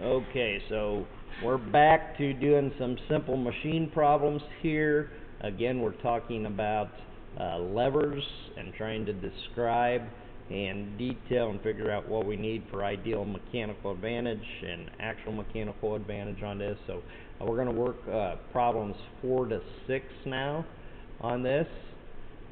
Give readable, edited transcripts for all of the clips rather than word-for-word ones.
Okay, so we're back to doing some simple machine problems here. Again, we're talking about levers and trying to describe and detail and figure out what we need for ideal mechanical advantage and actual mechanical advantage on this. So we're going to work problems 4 to 6 now on this.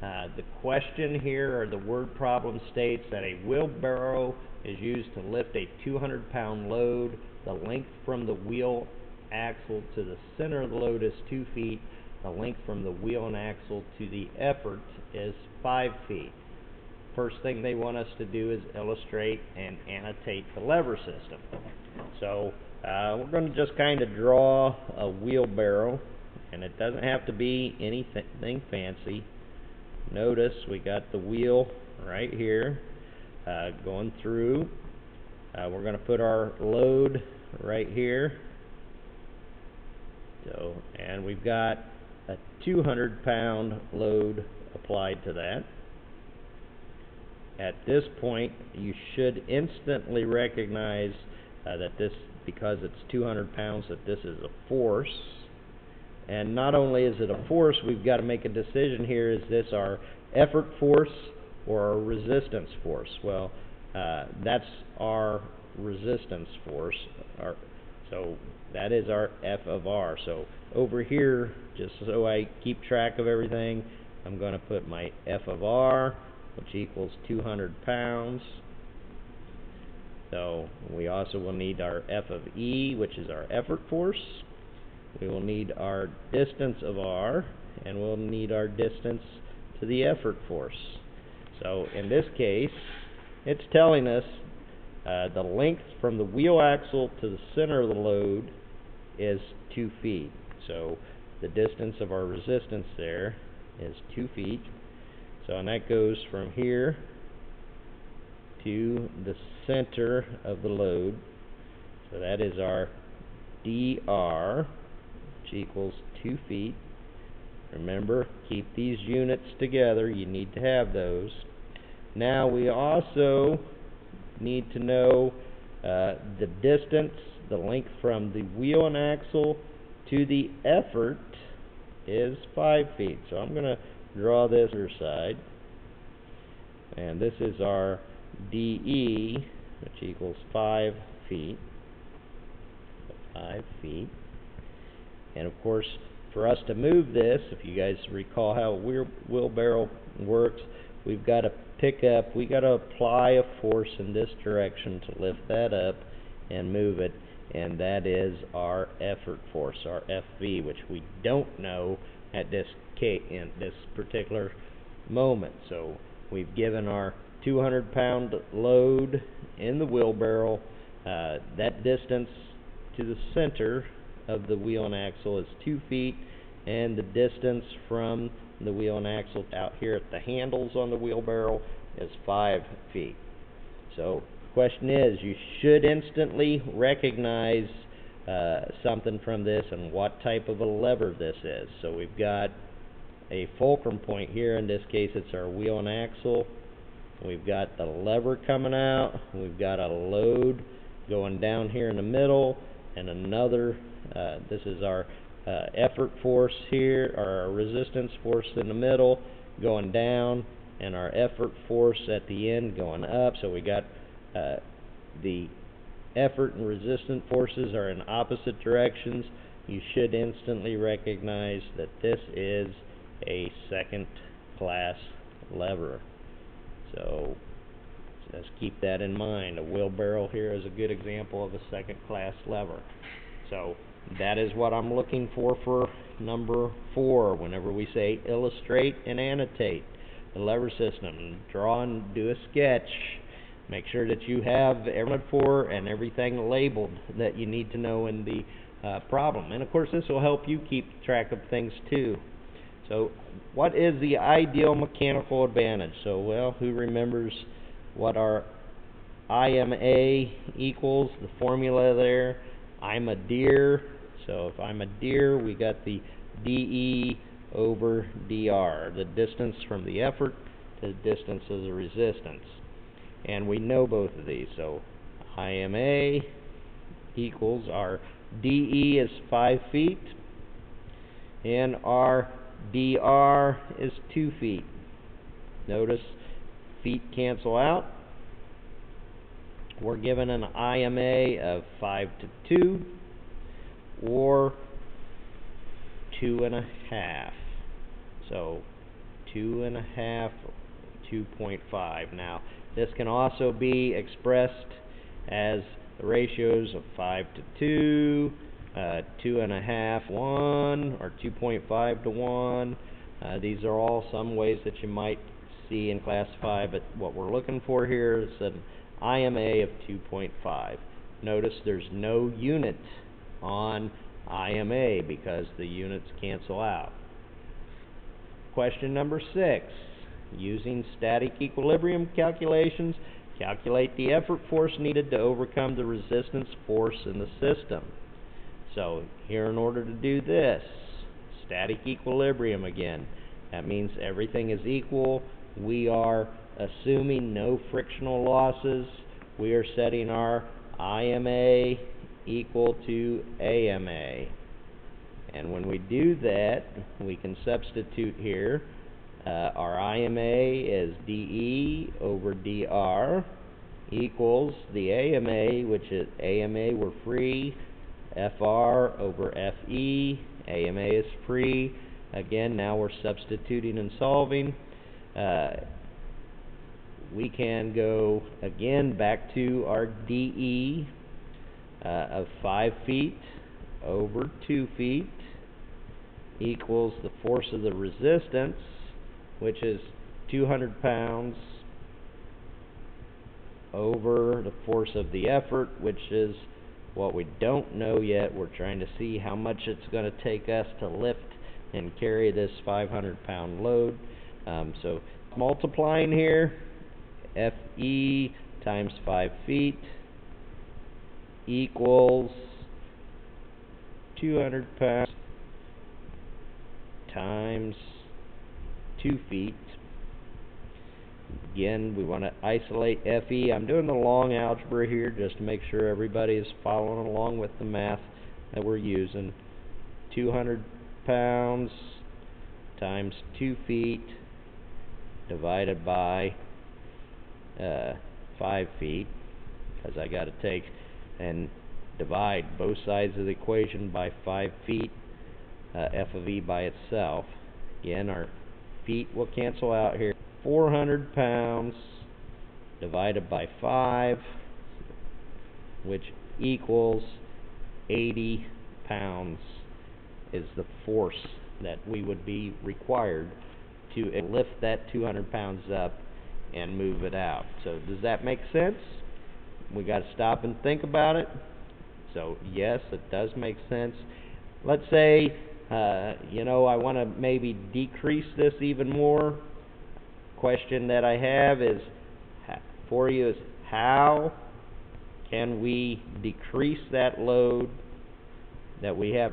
The question here, or the word problem, states that a wheelbarrow is used to lift a 200-pound load. The length from the wheel axle to the center of the load is 2 feet. The length from the wheel and axle to the effort is 5 feet. First thing they want us to do is illustrate and annotate the lever system. So we're going to just kind of draw a wheelbarrow, and it doesn't have to be anything fancy. Notice we got the wheel right here going through. We're going to put our load right here. So, and we've got a 200-pound load applied to that. At this point, you should instantly recognize that this, because it's 200 pounds, that this is a force. And not only is it a force, we've got to make a decision here. Is this our effort force or our resistance force? Well, that's our resistance force. So that is our F of R. So over here, just so I keep track of everything, I'm going to put my F of R, which equals 200 pounds. So we also will need our F of E, which is our effort force. We will need our distance of R, and we'll need our distance to the effort force. So in this case, it's telling us the length from the wheel axle to the center of the load is 2 feet. So the distance of our resistance there is 2 feet. So, and that goes from here to the center of the load. So that is our dr, which equals 2 feet. Remember, keep these units together. You need to have those. Now we also need to know the distance, the length from the wheel and axle to the effort is 5 feet. So I'm going to draw this other side. And this is our DE, which equals 5 feet. 5 feet. And of course, for us to move this, if you guys recall how a wheelbarrow works, we've got to we got to apply a force in this direction to lift that up and move it, and that is our effort force, our FV, which we don't know at this in this particular moment. So we've given our 200-pound load in the wheelbarrow. That distance to the center of the wheel and axle is 2 feet, and the distance from the wheel and axle out here at the handles on the wheelbarrow is 5 feet. So the question is, you should instantly recognize something from this and what type of a lever this is. So we've got a fulcrum point here. In this case, it's our wheel and axle. We've got the lever coming out. We've got a load going down here in the middle, and another, this is our effort force here, or our resistance force in the middle going down, and our effort force at the end going up. So we got the effort and resistance forces are in opposite directions. You should instantly recognize that this is a second class lever. So just keep that in mind. A wheelbarrow here is a good example of a second class lever. So that is what I'm looking for number 4. Whenever we say illustrate and annotate the lever system, draw and do a sketch. Make sure that you have everything for and everything labeled that you need to know in the problem. And of course, this will help you keep track of things too. So what is the ideal mechanical advantage? So, well, who remembers what our IMA equals, the formula there? I'm a deer. So if I'm a deer, we got the DE over DR, the distance from the effort to the distance of the resistance. And we know both of these. So IMA equals our DE is 5 feet and our DR is 2 feet. Notice feet cancel out. We're given an IMA of 5 to 2 or 2.5. So 2.5, 2.5. Now this can also be expressed as the ratios of 5 to 2, 2.5 to 1, or 2.5 to 1. These are all some ways that you might see and classify, but what we're looking for here is an IMA of 2.5. Notice there's no unit on IMA because the units cancel out. Question number 6. Using static equilibrium calculations, calculate the effort force needed to overcome the resistance force in the system. So here, in order to do this, static equilibrium again, that means everything is equal. We are assuming no frictional losses. We are setting our IMA equal to AMA. And when we do that, we can substitute here. Our IMA is DE over DR equals the AMA, which is AMA, we're free, FR over FE. AMA is free. Again, now we're substituting and solving. We can go again back to our DE of 5 feet over 2 feet equals the force of the resistance, which is 200 pounds, over the force of the effort, which is what we don't know yet. We're trying to see how much it's going to take us to lift and carry this 500-pound load. So multiplying here, FE times 5 feet equals 200 pounds times 2 feet. Again, we want to isolate FE. I'm doing the long algebra here just to make sure everybody is following along with the math that we're using. 200 pounds times 2 feet divided by 5 feet, because I got to take and divide both sides of the equation by 5 feet, F of E by itself. Again, our feet will cancel out here. 400 pounds divided by 5, which equals 80 pounds, is the force that we would be required to lift that 200 pounds up and move it out. So does that make sense? We got to stop and think about it. So yes, it does make sense. Let's say I want to maybe decrease this even more. Question that I have is for you is, how can we decrease that load that we have?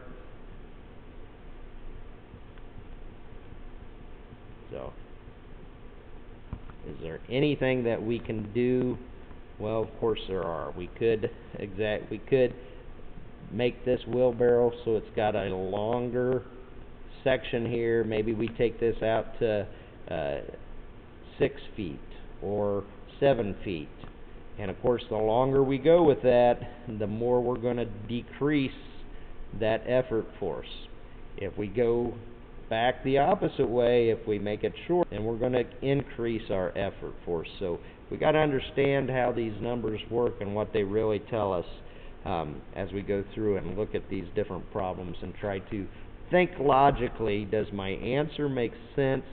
So is there anything that we can do? Well, of course there are. We could make this wheelbarrow so it's got a longer section here. Maybe we take this out to 6 feet or 7 feet. And of course, the longer we go with that, the more we're going to decrease that effort force. If we go back the opposite way, if we make it short, then we're going to increase our effort force. So we got to understand how these numbers work and what they really tell us as we go through and look at these different problems and try to think logically. Does my answer make sense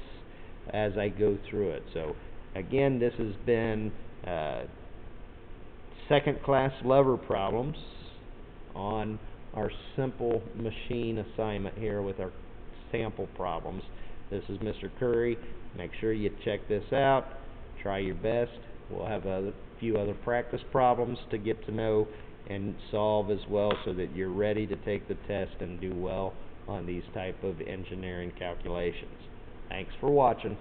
as I go through it? So again, this has been second class lever problems on our simple machine assignment here with our sample problems. This is Mr. Curry. Make sure you check this out. Try your best. We'll have a few other practice problems to get to know and solve as well, so that you're ready to take the test and do well on these type of engineering calculations. Thanks for watching.